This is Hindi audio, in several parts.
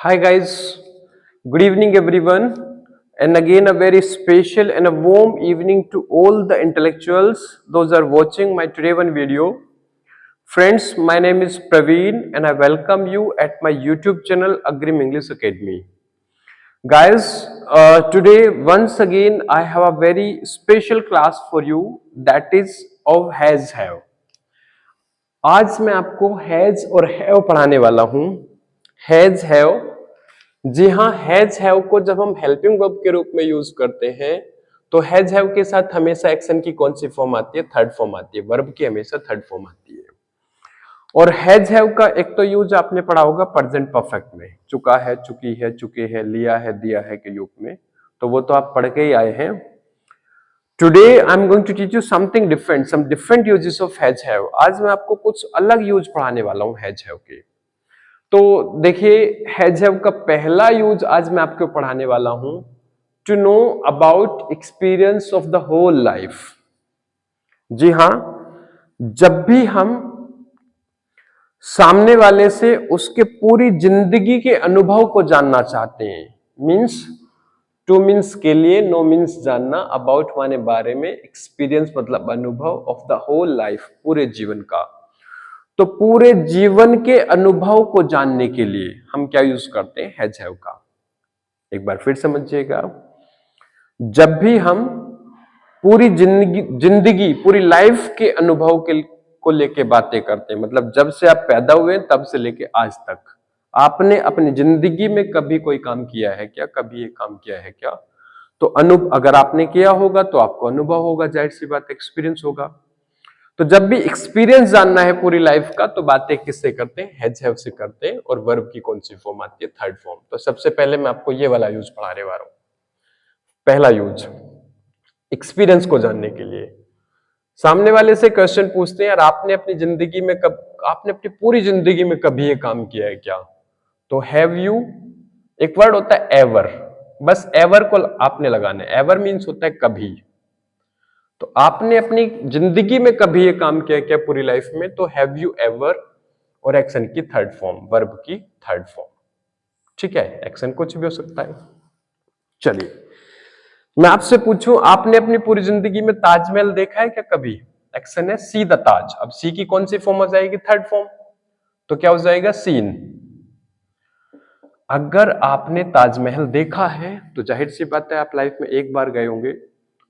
Hi guys, good evening everyone, and again a very special and a warm evening to all the intellectuals those are watching my today one video. Friends, my name is Praveen and I welcome you at my YouTube channel Agrim English Academy. Guys, today once again I have a very special class for you that is of has have. आज मैं आपको हैज और हैव पढ़ाने वाला हूं. हैज हैव, जी हाँ, हैज हैव को जब हम हेल्पिंग वर्ब के रूप में यूज करते हैं तो हैज हैव के साथ हमेशा एक्शन की कौन सी फॉर्म आती है? थर्ड फॉर्म आती है. वर्ब की हमेशा थर्ड फॉर्म आती है. और हैज हैव का एक तो यूज आपने पढ़ा होगा प्रेजेंट परफेक्ट में, चुका है, चुकी है, चुके हैं, लिया है, दिया है के युग में, तो वो तो आप पढ़ के ही आए हैं. Today I'm going to teach you something different, some different uses of has have. आज मैं आपको कुछ अलग यूज पढ़ाने वाला हूं has have के. तो देखिए, has have का पहला यूज आज मैं आपको पढ़ाने वाला हूं to know about experience of the whole life. जी हां, जब भी हम सामने वाले से उसके पूरी जिंदगी के अनुभव को जानना चाहते हैं, मीन्स टू मीन्स के लिए, नो मीन्स जानना, अबाउट माने बारे में, एक्सपीरियंस मतलब अनुभव, ऑफ द होल लाइफ पूरे जीवन का. तो पूरे जीवन के अनुभव को जानने के लिए हम क्या यूज करते हैं? हैज हैव का. एक बार फिर समझिएगा, जब भी हम पूरी जिंदगी पूरी लाइफ के अनुभव के को लेके बातें करते हैं, मतलब जब से आप पैदा हुए तब से लेके आज तक आपने अपनी जिंदगी में कभी कोई काम किया है क्या? कभी ये काम किया है क्या? तो अगर आपने किया होगा तो आपको अनुभव होगा, जाहिर सी बात, एक्सपीरियंस होगा. तो जब भी एक्सपीरियंस जानना है पूरी लाइफ का तो बातें किससे करते हैं? हैज हैव से करते हैं. और वर्ब की कौन सी फॉर्म आती है? Third form. तो सबसे पहले मैं आपको ये वाला यूज पढ़ाने वाला हूं. पहला यूज एक्सपीरियंस को जानने के लिए. सामने वाले से क्वेश्चन पूछते हैं, यार आपने अपनी जिंदगी में आपने अपनी पूरी जिंदगी में कभी ये काम किया है क्या? तो हैव यू, एक वर्ड होता है एवर, बस एवर को आपने लगाना है. एवर मीन्स होता है कभी. तो आपने अपनी जिंदगी में कभी ये काम किया क्या पूरी लाइफ में? तो हैव यू एवर, और एक्शन की थर्ड फॉर्म, वर्ब की थर्ड फॉर्म. ठीक है, एक्शन कुछ भी हो सकता है. चलिए, मैं आपसे पूछूं, आपने अपनी पूरी जिंदगी में ताजमहल देखा है क्या कभी? एक्शन है सी द ताज. अब सी की कौन सी फॉर्म हो जाएगी? Third form. तो क्या हो जाएगा? सीन. अगर आपने ताजमहल देखा है तो जाहिर सी बात है आप लाइफ में एक बार गए होंगे,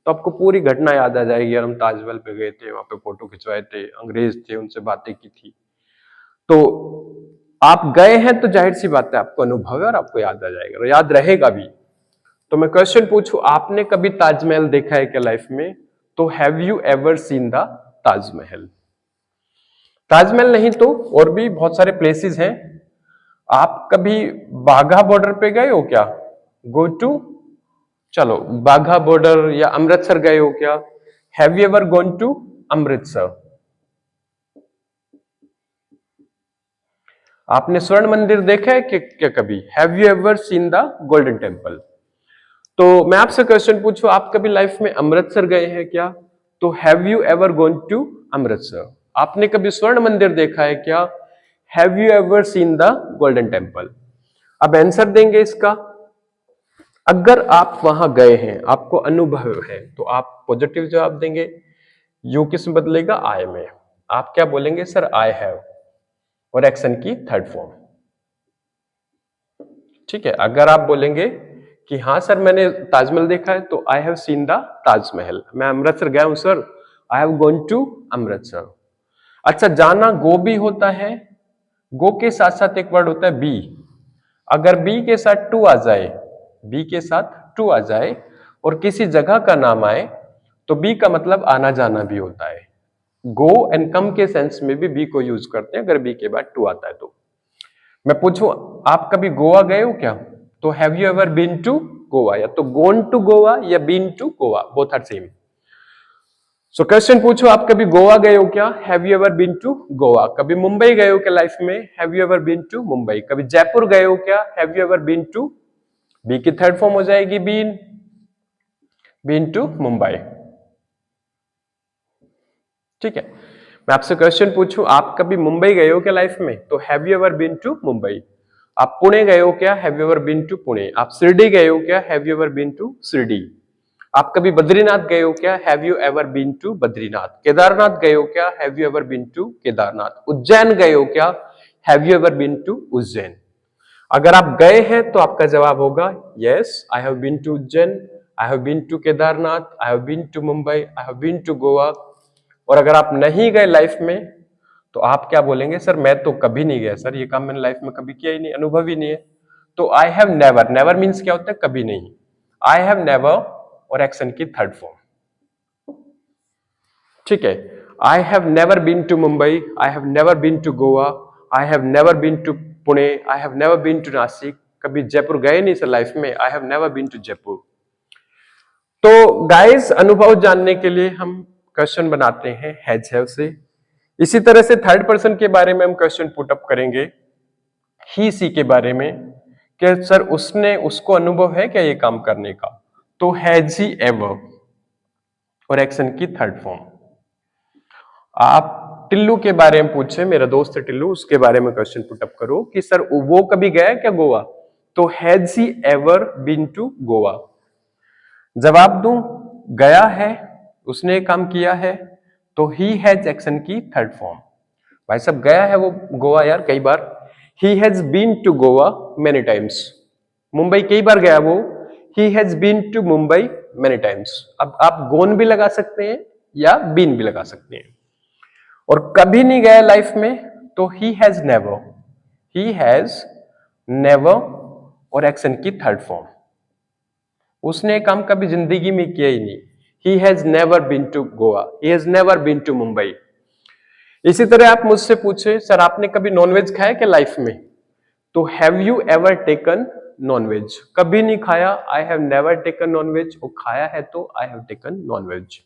तो आपको पूरी घटना याद आ जाएगी. यार हम ताजमहल पे गए थे, वहां पे फोटो खिंचवाए थे, अंग्रेज थे, उनसे बातें की थी. तो आप गए हैं तो जाहिर सी बात है आपको अनुभव है और आपको याद आ जाएगा और याद रहेगा भी. तो मैं क्वेश्चन पूछूं, आपने कभी ताजमहल देखा है क्या लाइफ में? तो have you ever seen the Taj Mahal? Taj Mahal नहीं तो और भी बहुत सारे प्लेसेस हैं. आप कभी बाघा बॉर्डर पे गए हो क्या? गो टू, चलो बाघा बॉर्डर या अमृतसर गए हो क्या? Have you ever gone to Amritsar? आपने स्वर्ण मंदिर देखा है क्या कभी? Have you ever seen the Golden Temple? तो मैं आपसे क्वेश्चन पूछूं, आप कभी लाइफ में अमृतसर गए हैं क्या? तो have you ever gone to Amritsar? आपने कभी स्वर्ण मंदिर देखा है क्या? Have you ever seen the Golden Temple? अब आंसर देंगे इसका. अगर आप वहां गए हैं, आपको अनुभव है, तो आप पॉजिटिव जवाब देंगे. यू किस में बदलेगा? आई में. आप क्या बोलेंगे? सर आई हैव, और एक्शन की थर्ड फॉर्म. ठीक है, अगर आप बोलेंगे कि हाँ सर मैंने ताजमहल देखा है, तो I have seen the Taj Mahal. मैं अमृतसर गया हूं sir, I have gone to Amritsar. अच्छा, जाना गो भी होता है. गो के साथ साथ एक वर्ड होता है बी. अगर बी के साथ टू आ जाए, बी के साथ टू आ जाए और किसी जगह का नाम आए, तो बी का मतलब आना जाना भी होता है. गो एंड कम के सेंस में भी बी को यूज करते हैं अगर बी के बाद टू आता है तो. मैं पूछूं, आप कभी गोवा गए हो क्या? तो have you ever been to Goa, या तो गोन टू गोवा या been to Goa, both are same. So question पूछो, आप कभी गोवा गए हो क्या? Have you ever been to Goa. कभी मुंबई गए हो क्या लाइफ में? Have you ever been to Mumbai. कभी जयपुर गए हो क्या? Have you ever been to, be की थर्ड फॉर्म हो जाएगी बीन, बीन टू मुंबई. ठीक है, मैं आपसे क्वेश्चन पूछूं, आप कभी मुंबई गए हो क्या लाइफ में? तो have you ever been to Mumbai. आप पुणे गए हो क्या? Have you ever been to Pune? आप शिरडी गए हो क्या? Have you ever been to Shirdi? आप कभी बद्रीनाथ गए हो क्या? Have you ever been to Badrinath? Kedarnath गए हो क्या? Have you ever been to Kedarnath? Ujjain गए हो क्या? Have you ever been to Ujjain? अगर आप गए हैं तो आपका जवाब होगा yes, I have been to Ujjain, I have been to Kedarnath, I have been to Mumbai, I have been to Goa. और अगर आप नहीं गए लाइफ में तो आप क्या बोलेंगे? सर मैं तो कभी नहीं गया सर, ये काम मैंने लाइफ में कभी किया ही नहीं, अनुभव ही नहीं है। तो I have never, never means क्या होता है? कभी नहीं। आई हैव नेवर और एक्शन की थर्ड फॉर्म, ठीक है। I have never been to Mumbai, I have never been to Goa, I have never been to Pune, I have never been to Nashik. कभी जयपुर गए नहीं सर लाइफ में, I have never been to Jaipur. तो गाइस, अनुभव जानने के लिए हम क्वेश्चन बनाते हैं हैज हैव से। इसी तरह से थर्ड पर्सन के बारे में हम क्वेश्चन पुट अप करेंगे ही सी के बारे में कि सर उसने, उसको अनुभव है क्या ये काम करने का? तो हैज ही एवर और एक्शन की थर्ड फॉर्म। आप टिल्लू के बारे में पूछे, मेरा दोस्त है टिल्लू, उसके बारे में क्वेश्चन पुट अप करो कि सर वो कभी गया क्या गोवा? तो has he ever been to Goa? जवाब दूं, गया है, उसने काम किया है, तो ही हैज एक्शन की थर्ड फॉर्म। भाई साहब गया है वो गोवा यार कई बार, he has been to Goa many times. Mumbai कई बार गया वो, he has been to Mumbai many times. अब आप गोन भी लगा सकते हैं या बीन भी लगा सकते हैं। और कभी नहीं गया लाइफ में तो he has never, he has never और एक्शन की थर्ड फॉर्म। उसने काम कभी जिंदगी में किया ही नहीं। He has never been to Goa, he has never been to Mumbai. इसी तरह आप मुझसे पूछे सर आपने कभी नॉनवेज खाया क्या लाइफ में? तो have you ever taken non veg? कभी नहीं खाया, I have never taken non veg. और खाया है तो आई हैव टेकन नॉनवेज।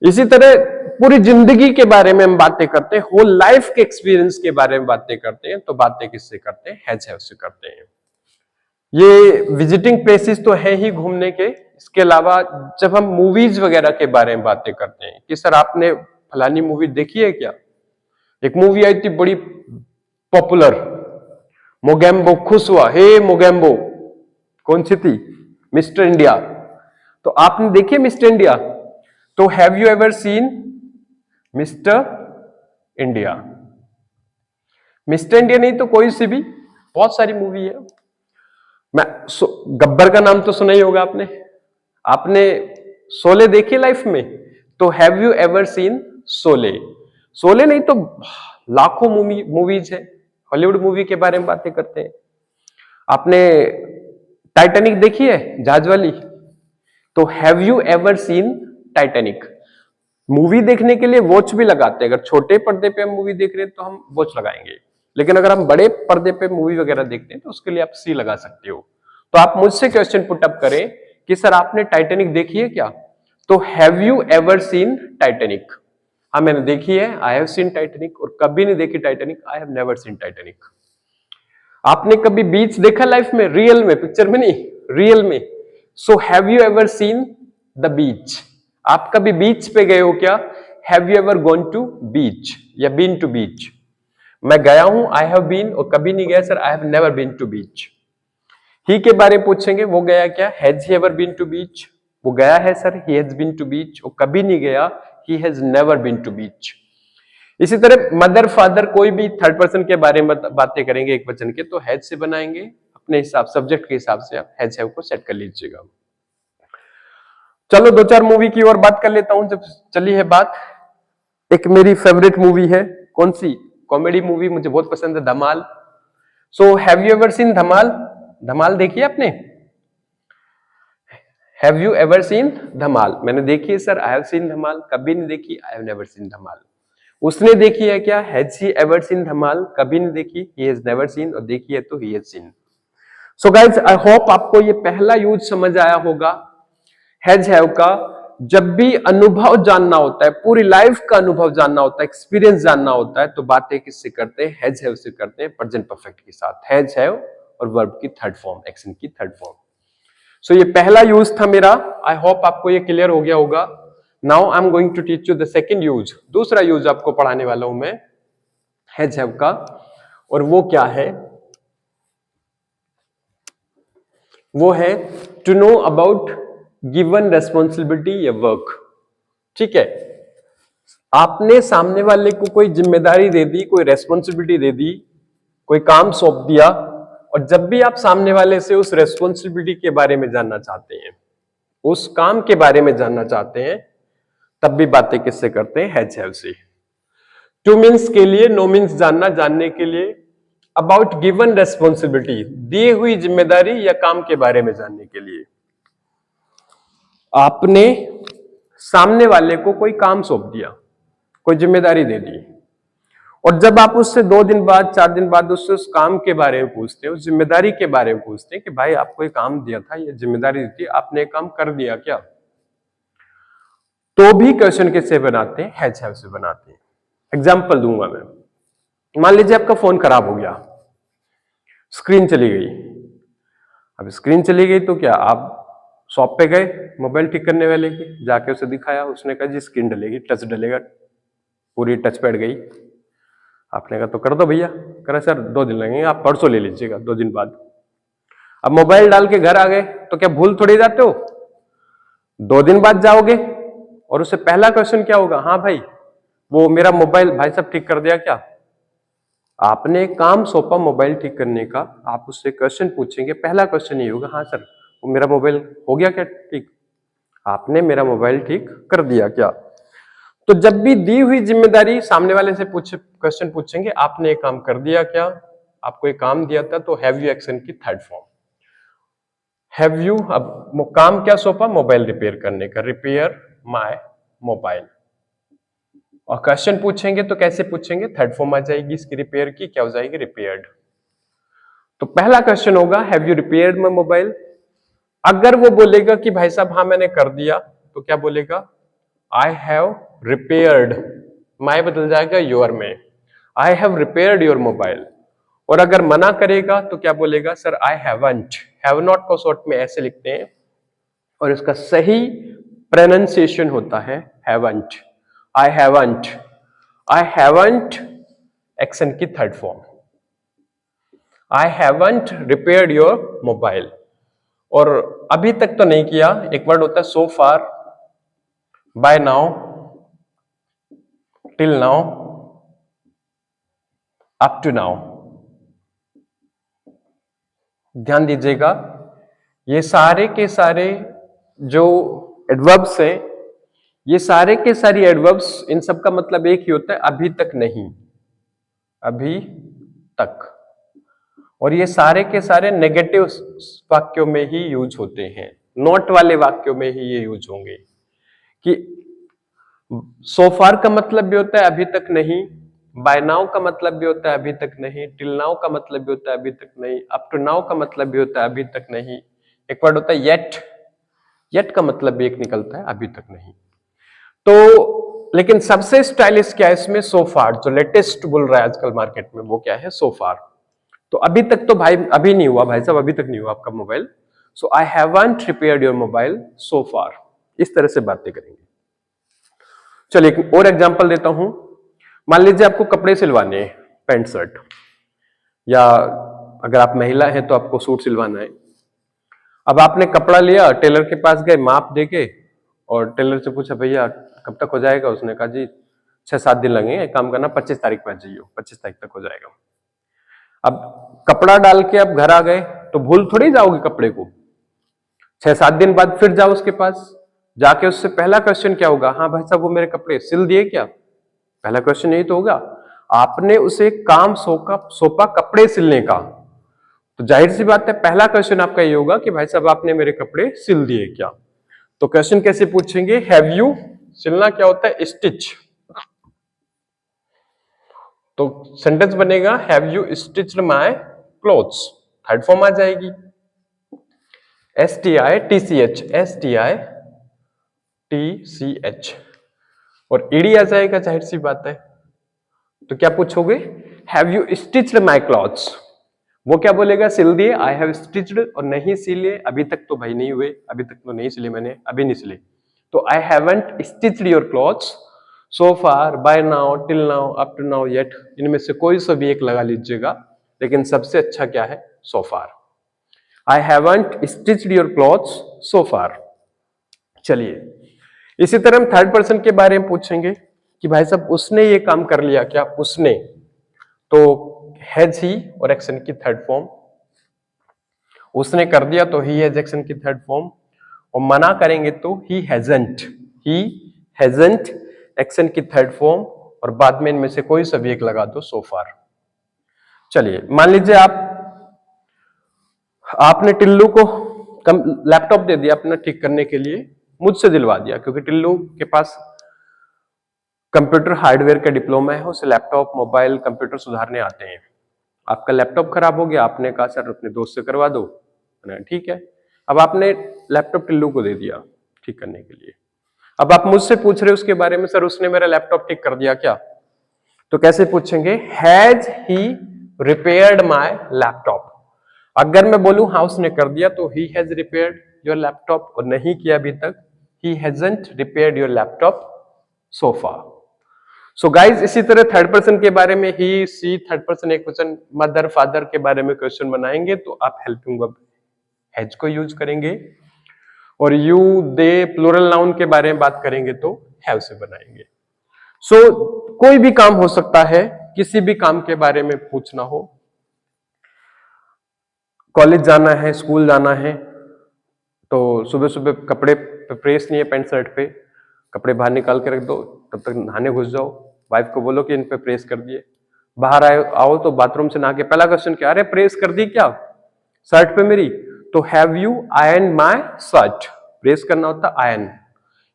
इसी तरह पूरी जिंदगी के बारे में हम बातें करते हैं, होल लाइफ के एक्सपीरियंस के बारे में बातें करते हैं, तो बातें किससे करते हैं? हैज हैव से करते हैं। ये विजिटिंग प्लेसेस तो है ही घूमने के, इसके अलावा जब हम मूवीज वगैरह के बारे में बातें करते हैं कि सर आपने फलानी मूवी देखी है क्या? एक मूवी आई थी बड़ी पॉपुलर, मोगेम्बो, खुश हुआ, हे मोगेम्बो, कौन सी थी? Mister India. तो आपने देखी मिस्टर इंडिया? तो have you ever scene mister India? Mister India नहीं तो कोई सी भी, बहुत सारी मूवी है। मैं गब्बर का नाम तो सुना ही होगा आपने। आपने शोले देखी लाइफ में? तो have you ever scene Sholay? Sholay नहीं तो लाखों मूवीज है, हॉलीवुड मूवी के बारे में बातें करते हैं। आपने टाइटैनिक देखी है, जहाज वाली? तो have you ever scene Titanic? Movie देखने के लिए वॉच भी लगाते हैं। अगर छोटे पर्दे पे हम मूवी देख रहे हैं तो हम वॉच लगाएंगे, लेकिन अगर हम बड़े पर्दे पे मूवी वगैरह देखते हैं तो उसके लिए आप सी लगा सकते हो। तो आप मुझसे क्वेश्चन पुट अप करें कि सर आपने टाइटैनिक देखी है क्या? तो have you ever scene Titanic? हाँ मैंने देखी है, आई हैव सीन टाइटैनिक। और कभी नहीं देखी Titanic, I have never scene Titanic. आपने कभी बीच देखा लाइफ में? रियल में, पिक्चर में नहीं, रियल में। So have you ever seen the beach? आप कभी बीच पे गए हो क्या? Have you ever gone to beach या बीन टू बीच? मैं गया हूं, आई हैव बीन। और कभी नहीं गया sir, I have never been to beach. He के बारे में पूछेंगे, वो गया क्या? Has he ever been to beach? वो गया है sir, he has been to beach. और कभी नहीं गया, he has never been to beach. इसी तरह मदर फादर, कोई भी थर्ड पर्सन के बारे में बातें करेंगे एक वचन के, तो हैज से बनाएंगे अपने हिसाब, सब्जेक्ट के हिसाब से आप हैज हैव को सेट कर लीजिएगा। चलो दो चार मूवी की और बात कर लेता हूं। जब चली है बात, एक मेरी फेवरेट मूवी है, कौन सी? कॉमेडी मूवी मुझे बहुत पसंद है, Dhamaal. So have you ever seen Dhamaal? Dhamaal देखी है आपने? Have you ever seen Dhamaal? मैंने देखी है sir, I have seen Dhamaal. कभी नहीं देखी, I have never seen Dhamaal. उसने देखी है क्या? Has he ever seen Dhamaal? कभी नहीं देखी, ही हैज नेवर सीन। और देखी है तो he has seen. So guys, I hope आपको ये पहला यूज समझ आया होगा हैज हैव का। जब भी अनुभव जानना होता है, पूरी लाइफ का अनुभव जानना होता है, एक्सपीरियंस जानना होता है, तो बातें किससे करते हैं? हैज हैव से करते हैं, प्रेजेंट परफेक्ट के साथ। हैज हैव और वर्ब की थर्ड फॉर्म, एक्शन की थर्ड फॉर्म। सो ये पहला यूज था मेरा। आई होप आपको ये क्लियर हो गया होगा। Now I am going to teach you the second use. दूसरा यूज आपको पढ़ाने वाला हूं मैं हैज हैव का, और वो क्या है? वो है to know about given responsibility या वर्क। ठीक है, आपने सामने वाले को कोई जिम्मेदारी दे दी, कोई रेस्पॉन्सिबिलिटी दे दी, कोई काम सौंप दिया, और जब भी आप सामने वाले से उस रेस्पॉन्सिबिलिटी के बारे में जानना चाहते हैं, उस काम के बारे में जानना चाहते हैं, तब भी बातें किससे करते हैं? हैज हैव से। टू मीन्स के लिए, नो मीन्स जानना, जानने के लिए, अबाउट गिवन रेस्पॉन्सिबिलिटी दी हुई जिम्मेदारी या काम के बारे में जानने के लिए। आपने सामने वाले को कोई काम सौंप दिया, कोई जिम्मेदारी दे दी, और जब आप उससे 2 दिन बाद 4 दिन बाद उससे उस काम के बारे में पूछते हैं, उस जिम्मेदारी के बारे में पूछते हैं कि भाई आपको एक काम दिया था, ये जिम्मेदारी दी थी, आपने एक काम कर दिया क्या, तो भी क्वेश्चन किससे बनाते हैं? हैज हैव से बनाते हैं। एग्जाम्पल दूंगा मैं। मान लीजिए आपका फोन खराब हो गया, स्क्रीन चली गई। अब स्क्रीन चली गई तो क्या आप शॉप पे गए मोबाइल ठीक करने वाले की, जाके उसे दिखाया, उसने कहा जी स्क्रीन डलेगी, टच डलेगा, पूरी टच पैड गई। आपने कहा तो कर दो भैया। कह सर 2 दिन लगेंगे, आप परसों ले लीजिएगा, 2 दिन बाद। अब मोबाइल डाल के घर आ गए तो क्या भूल थोड़ी जाते हो? 2 दिन बाद जाओगे और उससे पहला क्वेश्चन क्या होगा? हाँ भाई वो मेरा मोबाइल भाई साहब ठीक कर दिया क्या? आपने काम सौंपा मोबाइल ठीक करने का, आप उससे क्वेश्चन पूछेंगे, पहला क्वेश्चन ये होगा, हाँ सर वो मेरा मोबाइल हो गया क्या ठीक? आपने मेरा मोबाइल ठीक कर दिया क्या? तो जब भी दी हुई जिम्मेदारी सामने वाले से क्वेश्चन पूछेंगे, आपने एक काम कर दिया क्या, आपको एक काम दिया था, तो हैव यू एक्शन की थर्ड फॉर्म हैव यू। अब काम क्या सौंपा? मोबाइल रिपेयर करने का, रिपेयर माय मोबाइल। और क्वेश्चन पूछेंगे तो कैसे पूछेंगे? थर्ड फॉर्म आ जाएगी इसकी रिपेयर की, क्या हो जाएगी? रिपेयर्ड। तो पहला क्वेश्चन होगा have you repaired my mobile. अगर वो बोलेगा कि भाई साहब हाँ मैंने कर दिया, तो क्या बोलेगा? आई हैव रिपेयर्ड, माय बदल जाएगा योर में, I have repaired your mobile. और अगर मना करेगा तो क्या बोलेगा? Sir I haven't. Have not को शॉर्ट में ऐसे लिखते हैं, और इसका सही प्रोनाउंसिएशन होता है haven't. I haven't, I haven't action की third form, I haven't repaired your mobile. और अभी तक तो नहीं किया, एक वर्ड होता है so far, by now, till now, up to now. ध्यान दीजिएगा, ये सारे के सारे जो एडवर्ब्स हैं, ये सारे के सारी एडवर्ब्स, इन सब का मतलब एक ही होता है, अभी तक नहीं, अभी तक। और ये सारे के सारे नेगेटिव वाक्यों में ही यूज होते हैं, नॉट वाले वाक्यों में ही ये यूज होंगे। कि सो फार का मतलब भी होता है अभी तक नहीं, बाय नाउ का मतलब भी होता है अभी तक नहीं, टिल नाउ का मतलब भी होता है अभी तक नहीं, अप टू नाउ का मतलब भी होता है अभी तक नहीं। एक वर्ड होता है येट, येट का मतलब भी एक निकलता है अभी तक नहीं। तो लेकिन सबसे स्टाइलिश क्या है इसमें? सो फार, जो लेटेस्ट बोल रहा है आजकल मार्केट में, वो क्या है? सो फार। तो अभी तक तो भाई अभी नहीं हुआ, भाई साहब अभी तक नहीं हुआ आपका mobile, so I haven't repaired your mobile so far. इस तरह से बातें करेंगे। चलिए एक और एग्जांपल देता हूं। मान लीजिए आपको कपड़े सिलवाने हैं, पैंट शर्ट, या अगर आप महिला हैं तो आपको सूट सिलवाना है। अब आपने कपड़ा लिया, टेलर के पास गए, माप देके, और टेलर से पूछा भैया कब तक हो जाएगा? उसने कहा जी 6-7 दिन लगेंगे, एक काम करना 25 तारीख में आ जाइए, 25 तारीख तक हो जाएगा। अब कपड़ा डाल के आप घर आ गए तो भूल थोड़ी जाओगे कपड़े को, 6-7 दिन बाद फिर जाओ उसके पास, जाके उससे पहला क्वेश्चन क्या होगा? हाँ भाई साहब वो मेरे कपड़े सिल दिए क्या? पहला क्वेश्चन यही तो होगा। आपने उसे काम सौंपा कपड़े सिलने का, तो जाहिर सी बात है पहला क्वेश्चन आपका ये होगा कि भाई साहब आपने मेरे कपड़े सिल दिए क्या? तो क्वेश्चन कैसे पूछेंगे? हैव यू, सिलना क्या होता है? स्टिच। तो सेंटेंस बनेगा have you stitched my clothes, third form आ जाएगी STITCH, STITCH, और ईडी आ जाएगा, जाहिर सी बात है। तो क्या पूछोगे? Have you stitched my clothes. वो क्या बोलेगा? सिल दिए, आई हैव स्टिच्ड, और नहीं सिले, अभी तक तो भाई नहीं हुए, अभी तक तो नहीं सिले मैंने, अभी नहीं सिले, तो I haven't stitched your clothes so far, by now, till now, up to now, yet. इनमें से कोई सा भी एक लगा लीजिएगा, लेकिन सबसे अच्छा क्या है? So far. I haven't stitched your clothes so far. चलिए इसी तरह हम थर्ड पर्सन के बारे में पूछेंगे कि भाई साहब उसने ये काम कर लिया क्या, उसने, तो हैज ही और एक्शन की थर्ड फॉर्म, उसने कर दिया तो ही हैज एक्शन की थर्ड फॉर्म, और मना करेंगे तो ही हैजंट एक्शन की थर्ड फॉर्म, और बाद में इनमें से कोई सा भी एक लगा दो सो फार। चलिए मान लीजिए आपने टिल्लू को लैपटॉप दे दिया अपना ठीक करने के लिए, मुझसे दिलवा दिया, क्योंकि टिल्लू के पास कंप्यूटर हार्डवेयर का डिप्लोमा है, उसे लैपटॉप मोबाइल कंप्यूटर सुधारने आते हैं। आपका लैपटॉप खराब हो गया, आपने कहा सर अपने दोस्त से करवा दो, ठीक है। अब आपने लैपटॉप टिल्लू को दे दिया ठीक करने के लिए। अब आप मुझसे पूछ रहे हो उसके बारे में, सर उसने मेरा लैपटॉप ठीक कर दिया क्या, तो कैसे पूछेंगे, has he repaired my laptop. अगर मैं बोलूं हाँ उसने कर दिया तो he has repaired your laptop, और नहीं किया अभी तक, he hasn't repaired your laptop so far. So guys इसी तरह थर्ड पर्सन के बारे में ही, सी, थर्ड पर्सन एक क्वेश्चन, मदर फादर के बारे में क्वेश्चन बनाएंगे तो आप हेल्पिंग वर्ब हैज को यूज करेंगे, और यू दे प्लूरल नाउन के बारे में बात करेंगे तो हैव से बनाएंगे। सो कोई भी काम हो सकता है, किसी भी काम के बारे में पूछना हो, कॉलेज जाना है, स्कूल जाना है, तो सुबह सुबह कपड़े प्रेस नहीं है पेंट शर्ट पे, कपड़े बाहर निकाल के रख दो, तब तक नहाने घुस जाओ, वाइफ को बोलो कि इन पे प्रेस कर दिए, बाहर आओ तो बाथरूम से नहा के पहला क्वेश्चन क्या, अरे प्रेस कर दी क्या शर्ट पे मेरी, तो have you iron my shirt, press करना होता iron,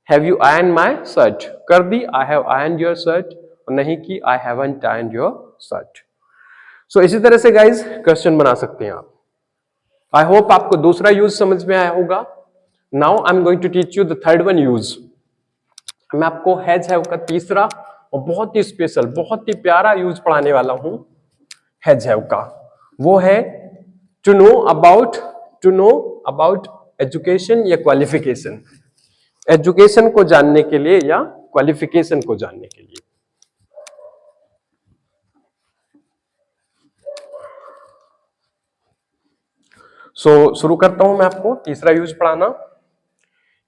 have you iron my shirt, कर दी I have iron your shirt, और नहीं की I haven't iron your shirt. So इसी तरह से गाइज क्वेश्चन बना सकते हैं आप। आई होप आपको दूसरा यूज समझ में आया होगा। Now I am going to teach you the third one use. मैं आपको हैज हैव का तीसरा और बहुत ही स्पेशल, बहुत ही प्यारा यूज पढ़ाने वाला हूं हैज हैव का। वो है टू नो अबाउट एजुकेशन या क्वालिफिकेशन, एजुकेशन को जानने के लिए या क्वालिफिकेशन को जानने के लिए। शुरू करता हूं मैं आपको तीसरा यूज पढ़ाना।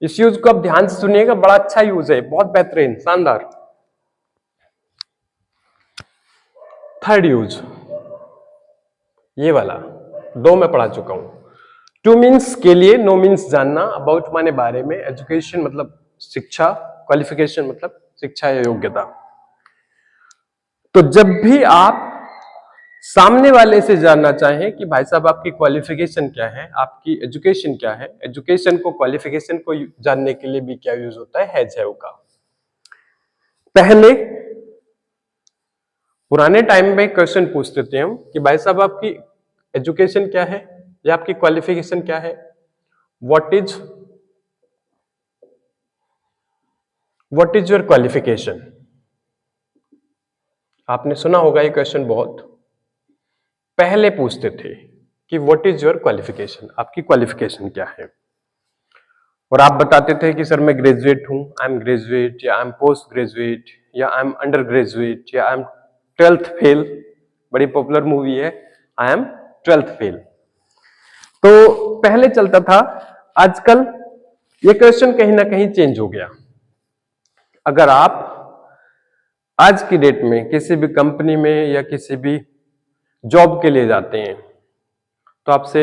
इस यूज को आप ध्यान से सुनिएगा, बड़ा अच्छा यूज है, बहुत बेहतरीन, शानदार। थर्ड यूज ये वाला, दो मैं पढ़ा चुका हूं। टू मीन्स के लिए, नो मीन्स जानना, अबाउट माने बारे में, एजुकेशन मतलब शिक्षा, क्वालिफिकेशन मतलब शिक्षा या योग्यता। तो जब भी आप सामने वाले से जानना चाहें कि भाई साहब आपकी क्वालिफिकेशन क्या है, आपकी एजुकेशन क्या है, एजुकेशन को क्वालिफिकेशन को जानने के लिए भी क्या यूज होता है, हैज हैव का। पहले पुराने टाइम में क्वेश्चन पूछते थे हम कि भाई साहब आपकी एजुकेशन क्या है या आपकी क्वालिफिकेशन क्या है, व्हाट इज योर क्वालिफिकेशन। आपने सुना होगा ये क्वेश्चन, बहुत पहले पूछते थे कि व्हाट इज योर क्वालिफिकेशन, आपकी क्वालिफिकेशन क्या है, और आप बताते थे कि सर मैं ग्रेजुएट हूं, आई एम ग्रेजुएट, या आई एम पोस्ट ग्रेजुएट, या आई एम अंडर ग्रेजुएट, या आई एम 12th फेल, बड़ी पॉपुलर मूवी है आई एम 12th फेल। तो पहले चलता था, आजकल ये क्वेश्चन कहीं ना कहीं चेंज हो गया। अगर आप आज की डेट में किसी भी कंपनी में या किसी भी जॉब के लिए जाते हैं तो आपसे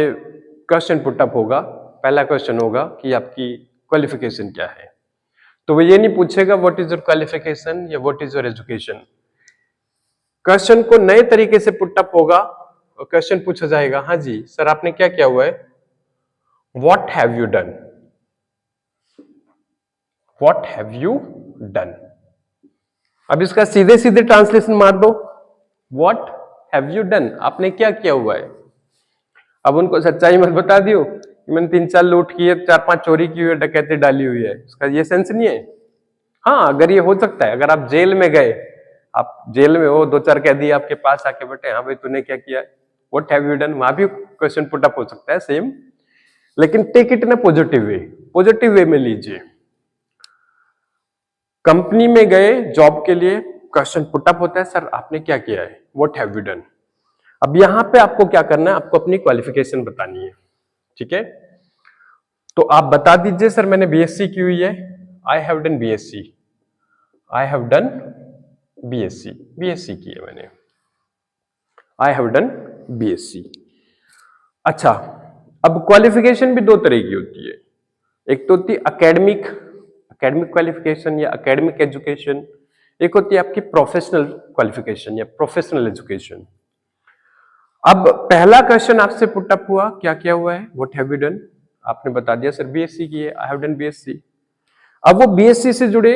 क्वेश्चन पुट अप होगा, पहला क्वेश्चन होगा कि आपकी क्वालिफिकेशन क्या है। तो वो ये नहीं पूछेगा व्हाट इज योर क्वालिफिकेशन या what is your education. Question को नए तरीके से पुट अप होगा और क्वेश्चन पूछा जाएगा, हाँ जी सर आपने क्या किया हुआ है, what have you done, what have you done. अब इसका सीधे सीधे ट्रांसलेशन मार दो, व्हाट हैव यू डन, आपने क्या किया हुआ है। अब उनको सच्चाई मत बता दियो कि मैंने 3-4 लूट की है, 4-5 चोरी की हुई है, डकैती डाली हुई है, इसका ये सेंस नहीं है। हाँ अगर ये हो सकता है, अगर आप जेल में गए, आप जेल में हो, 2-4 कैदी आपके पास आके बैठे, हाँ भाई तूने क्या किया, व्हाट हैव यू डन, वहां भी क्वेश्चन पुट अप हो सकता है सेम, लेकिन take it in positive way में लीजिए। कंपनी में गए जॉब के लिए, क्वेश्चन पुट अप होता है, सर आपने क्या किया है, व्हाट हैव यू डन। अब यहां पे आपको क्या करना है, आपको अपनी क्वालिफिकेशन बतानी है, ठीक है, तो आप बता दीजिए सर मैंने बीएससी की हुई है। I have done BSc, I have done BSc, BSc की है मैंने, आई हैव डन बीएससी। अच्छा, अब क्वालिफिकेशन भी दो तरह की होती है, एक तो होती है एकेडमिक, एकेडमिक क्वालिफिकेशन या एकेडमिक एजुकेशन, एक होती है आपकी प्रोफेशनल क्वालिफिकेशन या प्रोफेशनल एजुकेशन। अब पहला क्वेश्चन आपसे पुट अप हुआ, क्या क्या हुआ है, व्हाट हैव यू डन, आपने बता दिया सर बीएससी की है, आई हैव डन बीएससी। अब वो बीएससी से जुड़े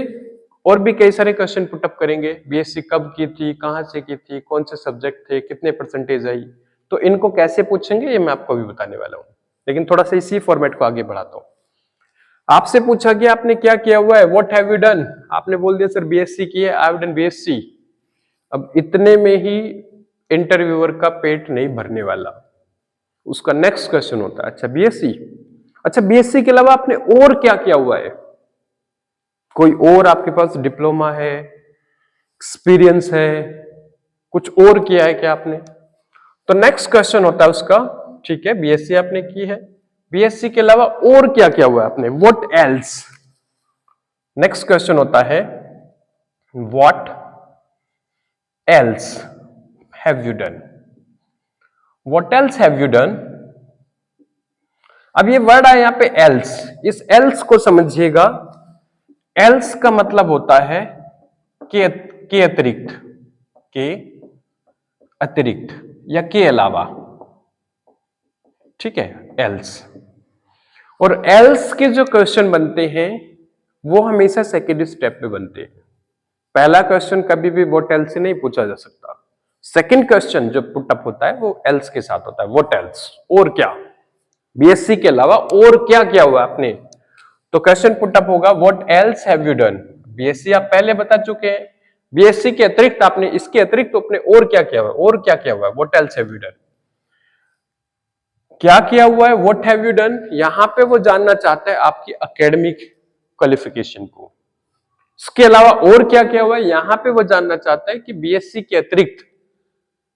और भी कई सारे क्वेश्चन पुट अप करेंगे, बीएससी कब की थी, कहां से की थी, कौन से सब्जेक्ट थे, कितने परसेंटेज आई, तो इनको कैसे पूछेंगे ये मैं आपको अभी बताने वाला हूं, लेकिन थोड़ा सा इसी फॉर्मेट को आगे बढ़ाता हूं। आपसे पूछा कि आपने क्या किया हुआ है, व्हाट हैव यू डन, आपने बोल दिया सर बीएससी की है, आई हैव डन बीएससी। अब इतने में ही इंटरव्यूअर का पेट नहीं भरने वाला, उसका नेक्स्ट क्वेश्चन होता है अच्छा बीएससी, अच्छा बीएससी के अलावा आपने और क्या किया हुआ है, कोई और आपके पास डिप्लोमा है, एक्सपीरियंस है, कुछ और किया है क्या आपने, तो नेक्स्ट क्वेश्चन होता है उसका, ठीक है बीएससी आपने की है, बीएससी के अलावा और क्या किया हुआ है आपने, व्हाट एल्स। नेक्स्ट क्वेश्चन होता है what else have you done, what else have you done. अब ये वर्ड है यहां पे एल्स, इस एल्स को समझिएगा, एल्स का मतलब होता है के अतिरिक्त, के अतिरिक्त या के अलावा, ठीक है एल्स। और एल्स के जो क्वेश्चन बनते हैं वो हमेशा सेकेंड स्टेप पे बनते हैं, पहला क्वेश्चन कभी भी व्हाट एल्स से नहीं पूछा जा सकता, सेकंड क्वेश्चन जो पुट अप होता है वो एल्स के साथ होता है, व्हाट एल्स, और क्या, बीएससी के अलावा और क्या किया हुआ आपने, तो क्वेश्चन पुट अप होगा what else have you done. BSc आप पहले बता चुके हैं, बीएससी के अतिरिक्त आपने, इसके अतिरिक्त आपने और क्या किया हुआ है, और क्या किया हुआ है, what else have you done, क्या किया हुआ है, व्हाट हैव यू डन। यहां पे वो जानना चाहता है आपकी एकेडमिक क्वालिफिकेशन को, इसके अलावा और क्या किया हुआ है, यहां पे वो जानना चाहता है कि बीएससी के अतिरिक्त,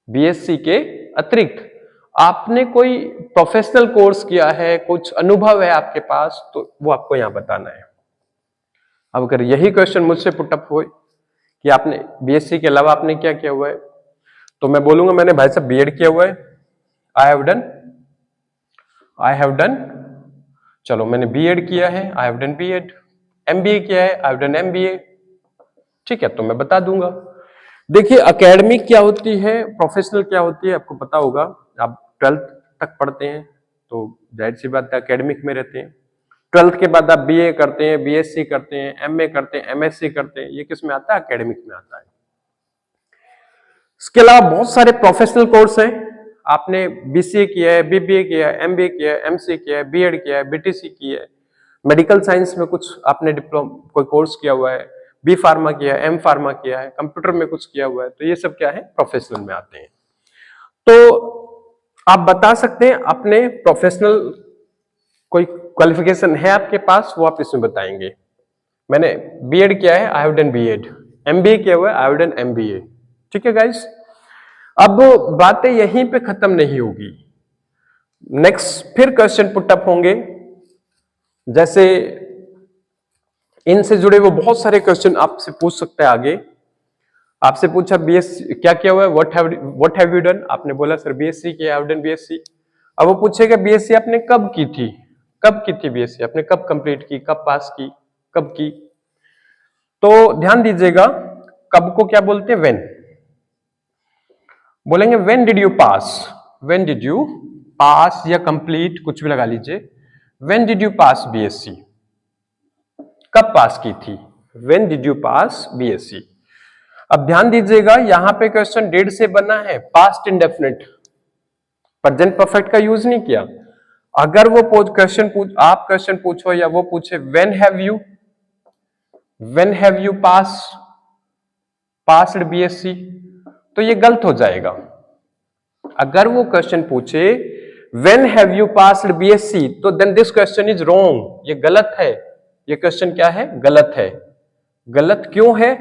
बीएससी के अतिरिक्त आपने कोई प्रोफेशनल कोर्स किया है, कुछ अनुभव है आपके पास, तो वो आपको यहां बताना है। अब अगर यही क्वेश्चन मुझसे पुटअप हो कि आपने बीएससी के अलावा आपने क्या किया हुआ है, तो मैं बोलूंगा मैंने भाई साहब बीएड किया हुआ है, I have done, I have done, चलो मैंने बीएड किया है, I have done BEd, MBA किया है, आई हैव डन एमबीए, ठीक है तो मैं बता दूंगा। देखिए एकेडमिक क्या होती है, प्रोफेशनल क्या होती है, आपको पता होगा, आप 12th तक पढ़ते हैं तो जाहिर सी बात है एकेडमिक में रहते हैं, 12th के बाद आप बीए करते हैं, बीएससी करते हैं, एमए करते हैं, एमएससी करते हैं, ये किस में आता है, एकेडमिक में आता है। इसके अलावा बहुत सारे प्रोफेशनल कोर्स हैं, आपने बीसीए किया है, बीबीए किया है, एमबीए किया है, एमसीए किया है, बीएड किया है, बीटीसी किया है, मेडिकल साइंस में कुछ आपने डिप्लोमा कोई कोर्स किया हुआ है, बी फार्मा किया है, एम फार्मा किया है, कंप्यूटर में कुछ किया हुआ है, तो ये सब क्या है प्रोफेशनल में आते हैं। तो आप बता सकते हैं अपने प्रोफेशनल कोई क्वालिफिकेशन है आपके पास, वो आप इसमें बताएंगे। मैंने बीएड किया है, I have done BEd, MBA किया हुआ है, आई हैव डन एमबीए, ठीक है गाइस। अब बातें यहीं पे खत्म नहीं होगी, नेक्स्ट फिर क्वेश्चन पुटअप होंगे, जैसे इनसे जुड़े वो बहुत सारे क्वेश्चन आपसे पूछ सकते हैं आगे। आपसे पूछा बीएससी क्या किया हुआ है, व्हाट हैव यू डन, आपने बोला सर बीएससी किया, आई हैव डन बीएससी। अब वो पूछेगा बीएससी आपने कब की थी, कब की थी बीएससी, आपने कब कंप्लीट की, कब पास की, कब की। तो ध्यान दीजिएगा कब को क्या बोलते हैं, व्हेन बोलेंगे, when did you pass, when did you पास या कंप्लीट कुछ भी लगा लीजिए, when did you pass BSc, कब पास की थी, when did you pass BSc. अब ध्यान दीजिएगा यहां पे क्वेश्चन डेड से बना है, पास्ट इंडेफिनिट, प्रेजेंट परफेक्ट का यूज नहीं किया। अगर वो आप क्वेश्चन पूछो या वो पूछे when have you passed BSc, तो ये गलत हो जाएगा। अगर वो क्वेश्चन पूछे when have you passed BSc, तो then this question is wrong, ये गलत है, ये क्वेश्चन क्या है, गलत है। गलत क्यों है,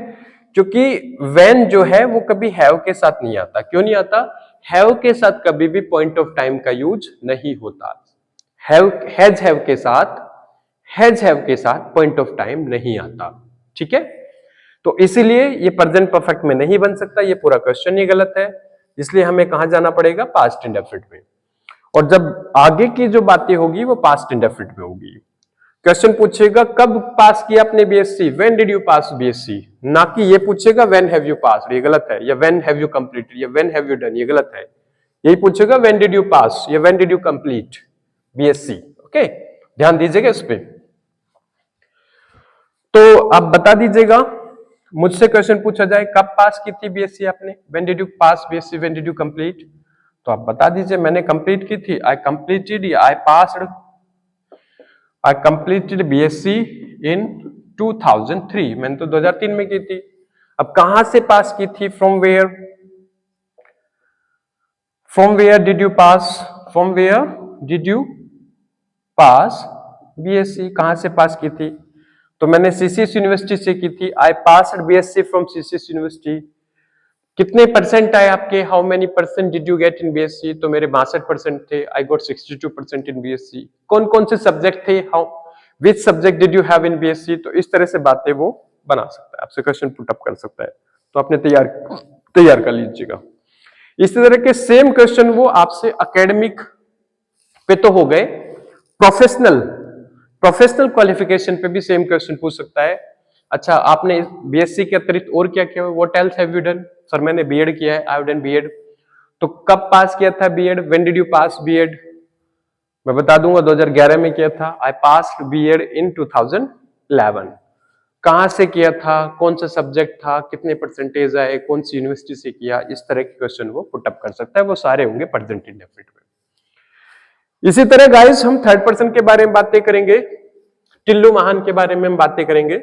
क्योंकि व्हेन जो है वो कभी हैव के साथ नहीं आता। क्यों नहीं आता, हैव के साथ कभी भी पॉइंट ऑफ टाइम का यूज नहीं होता। हैव के साथ पॉइंट ऑफ टाइम नहीं आता। ठीक है, तो इसीलिए ये प्रेजेंट परफेक्ट में नहीं बन सकता, ये पूरा क्वेश्चन ही गलत है। इसलिए हमें कहां जाना पड़ेगा, पास्ट इंडेफिनिट में। और जब आगे की जो बातें होगी वो पास्ट इंडेफिनिट में होगी। क्वेश्चन पूछेगा कब पास किया आपने BSc, when did you pass BSc, ना कि ये पूछेगा व्हेन हैव यू पास, ये गलत है, या व्हेन हैव यू कंप्लीटेड, या व्हेन हैव यू डन, ये गलत है। यही पूछेगा व्हेन डिड यू पास या when did you complete BSc. Okay, ध्यान दीजिएगा इस पे। तो आप बता दीजिएगा, मुझसे क्वेश्चन पूछा जाए कब पास की थी बीएससी आपने, when did you pass BSc, when did you complete, तो आप बता दीजिए मैंने कंप्लीट की थी, आई कंप्लीटेड या I passed. I completed BSc in 2003, मैंने तो 2003 में की थी। अब कहां से पास की थी, from where, from where did you pass, from where did you pass BSc, कहां से पास की थी, तो मैंने सीसीएस यूनिवर्सिटी से की थी। I passed BSc from CCS university. कितने परसेंट आए आपके, how many percent did you get in BSc, तो मेरे 62% थे, आई गॉट 62% इन बीएससी। कौन कौन से सब्जेक्ट थे, how which subject did you have in BSc, तो इस तरह से बातें वो बना सकता है, आपसे क्वेश्चन पुट अप कर सकता है। तो आपने तैयार कर लीजिएगा। इसी तरह के सेम क्वेश्चन वो आपसे एकेडमिक पे तो हो गए, प्रोफेशनल क्वालिफिकेशन पे भी सेम क्वेश्चन पूछ सकता है। अच्छा, आपने बीएससी के अतिरिक्त और क्या किया, what else have you done, sir मैंने बीएड किया है, आई हैव डन बीएड। तो कब पास किया था BEd, when did you pass BEd, मैं बता दूंगा 2011 में किया था, आई पास्ड बीएड इन 2011। कहां से किया था, कौन सा सब्जेक्ट था, कितने परसेंटेज आए, कौन सी यूनिवर्सिटी से किया, इस तरह के क्वेश्चन वो पुट अप कर सकता है, वो सारे होंगे प्रेजेंट इंडेफिनिट में। इसी तरह गाइस हम थर्ड पर्सन के बारे में बातें करेंगे, टिल्लू महान के बारे में हम बातें करेंगे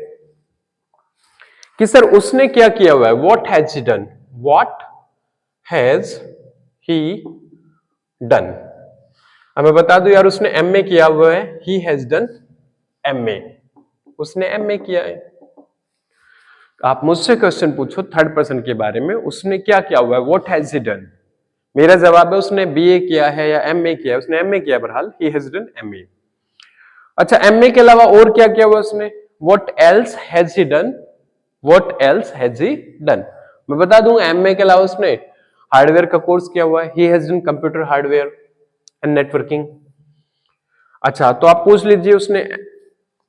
कि सर उसने क्या किया हुआ है, what has he done, what has he done. अब मैं बता दूं यार, उसने एमए किया हुआ है, ही हैज डन एमए, उसने एमए किया है। आप मुझसे क्वेश्चन पूछो थर्ड पर्सन के बारे में, उसने क्या किया हुआ है, व्हाट हैज ही डन, मेरा जवाब है उसने बीए किया है या एमए किया है, उसने एमए किया, बहरहाल ही हैज डन एमए। अच्छा, एमए के अलावा और क्या किया हुआ उसने, what else has he done, what else has he done. मैं बता दूंगा एमए के अलावा उसने हार्डवेयर का कोर्स किया हुआ है, he has done computer hardware and networking. अच्छा, तो आप पूछ लीजिए उसने,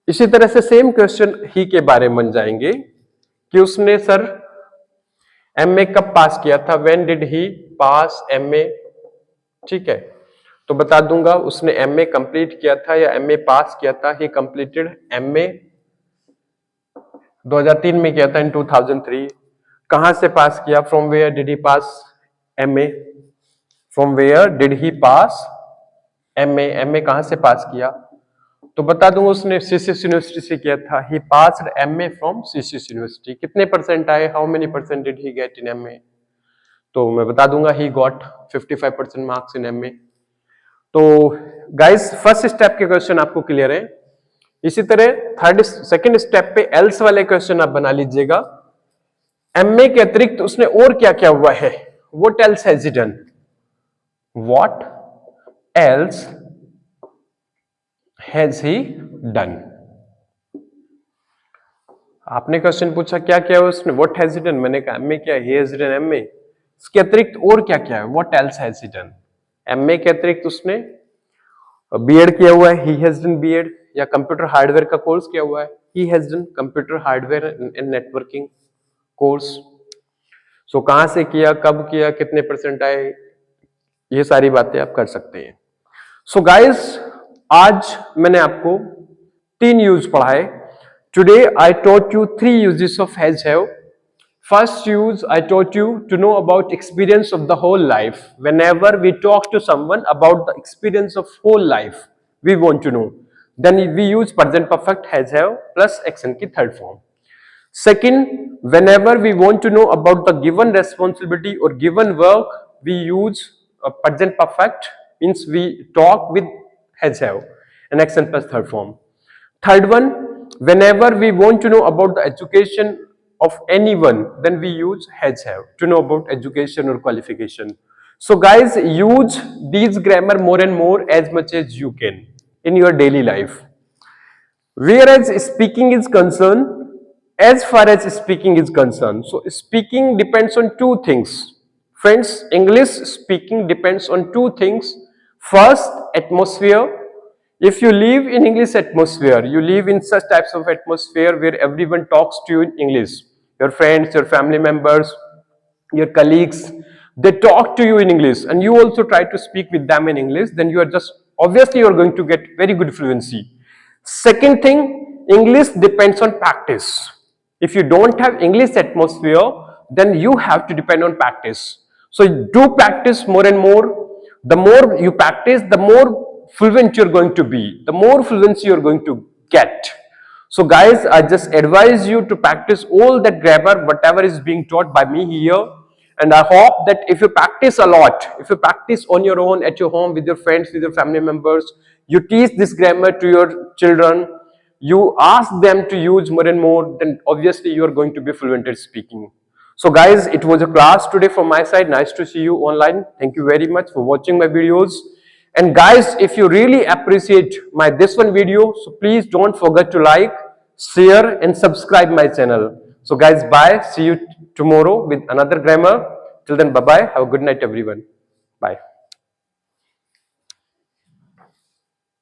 इसी तरह से सेम क्वेश्चन ही के बारे में बन जाएंगे कि उसने सर एमए कब पास किया था, when did he pass MA. ठीक है, तो बता दूंगा उसने एमए कंप्लीट किया था या एमए पास किया था, ही कंप्लीटेड एमए 2003 में किया था, इन 2003। कहां से पास किया, from where did he pass MA, from where did he pass MA, MA कहां से पास किया, तो बता दूंगा उसने सीसीएस यूनिवर्सिटी से किया था, he passed MA from CCS university. कितने परसेंट आए, how many percent did he get in MA, तो मैं बता दूंगा he got 55% marks in MA. तो गाइस फर्स्ट स्टेप के क्वेश्चन आपको क्लियर है। इसी तरह सेकंड स्टेप पे एल्स वाले क्वेश्चन आप बना लीजिएगा। एमए के अतिरिक्त उसने और क्या क्या हुआ है, what else has he done, what else has he done. आपने क्वेश्चन पूछा क्या क्या है उसने, व्हाट हैज ही डन, मैंने कहा एमए क्या, ही हैज डन एमए। इसके अतिरिक्त और क्या क्या है, what else has he done. MA के अतिरिक्त उसने बीएड किया हुआ है, ही हैज डन बीएड, या कंप्यूटर हार्डवेयर का कोर्स किया हुआ है, he has done computer hardware and networking course. So कहां से किया, कब किया, कितने परसेंट आए, ये सारी बातें आप कर सकते हैं। सो गाइस आज मैंने आपको 3 यूज पढ़ाए। Today I taught you 3 uses of has have. First use, I taught you to know about experience of the whole life. Whenever we talk to someone about the experience of whole life, we want to know. Then we use present perfect has have plus action की third form. Second, whenever we want to know about the given responsibility or given work, we use present perfect, means we talk with has have and action plus third form. Third one, whenever we want to know about the education of anyone, then we use has have to know about education or qualification. So guys, use these grammar more and more as much as you can. in your daily life. Whereas speaking is concerned, as far as speaking is concerned, so speaking depends on two things. Friends, English speaking depends on two things. First, atmosphere. If you live in English atmosphere, you live in such types of atmosphere where everyone talks to you in English. Your friends, your family members, your colleagues, they talk to you in English and you also try to speak with them in English, then you are just, obviously you are going to get very good fluency. Second thing, English depends on practice. If you don't have English atmosphere, then you have to depend on practice. So do practice more and more. The more you practice, the more fluent you're going to be, the more fluency you're going to get. So guys, I just advise you to practice all that grammar, whatever is being taught by me here. And I hope that if you practice a lot, if you practice on your own, at your home, with your friends, with your family members, you teach this grammar to your children, you ask them to use more and more, then obviously you are going to be fluent at speaking. So guys, it was a class today from my side. Nice to see you online. Thank you very much for watching my videos. And guys, if you really appreciate my this one video, so please don't forget to like, share and subscribe my channel. So guys, bye. See you tomorrow with another grammar. Till then, bye-bye. Have a good night, everyone. Bye.